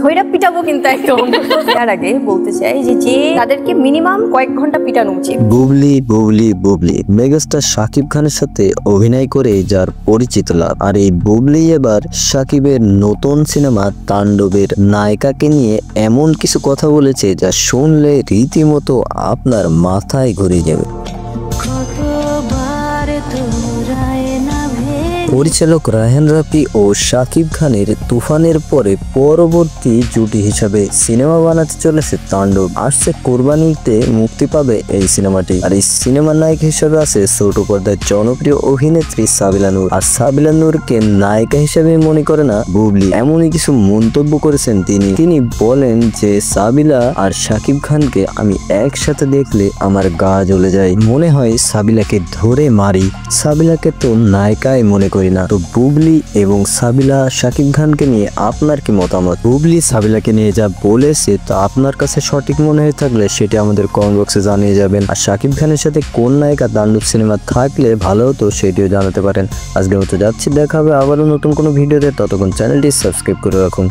ধইরা পিটাবো কিন্তু একদম। তার আগে বলতে চাই যে তাদেরকে মিনিমাম কয়েক ঘন্টা পিটানো উচিত। বুবলি বুবলি বুবলি মেগাস্টার শাকিব খানের সাথে অভিনয় করে যার পরিচিত লাভ। আর এই বুবলি এবার শাকিবের নতুন সিনেমা তাণ্ডবের নায়িকাকে নিয়ে এমন কিছু কথা বলেছে যা শুনলে রীতিমতো আপনার মাথায় ঘুরে যাবে। পরিচালক রায়হান রাফি ও শাকিব খানের তুফানের পরে পরবর্তী জুটি হিসাবে সিনেমা বানাতে চলেছে তাণ্ডব। আসছে কোরবানিতে মুক্তি পাবে এই সিনেমাটি। আর এই সিনেমার নায়িকা হিসেবে আছে ছোট পর্দায় জনপ্রিয় অভিনেত্রী সাবিলা নূর। আর সাবিলা নূরকে নায়িকা হিসেবে মনে করে না বুবলি, এমনই কিছু মন্তব্য করেছেন তিনি বলেন যে সাবিলা আর শাকিব খানকে আমি একসাথে দেখলে আমার গা জ্বলে যায়, মনে হয় সাবিলাকে ধরে মারি। সাবিলাকে তো নায়িকাই মনে করি না। তো বুবলি এবং সাবিলা শাকিব খানকে নিয়ে আপনার কি মতামত? বুবলি সাবিলাকে নিয়ে যা বলেছে তা আপনার কাছে সঠিক মনে হয়ে থাকলে সেটি আমাদের কমেন্ট বক্সে জানিয়ে যাবেন। আর শাকিব খানের সাথে কোন নায়িকা তাণ্ডব সিনেমা থাকলে ভালো হতো সেটিও জানাতে পারেন। আজকের মতো যাচ্ছি, দেখা হবে আবারও নতুন কোনো ভিডিওতে। ততক্ষণ চ্যানেলটি সাবস্ক্রাইব করে রাখুন।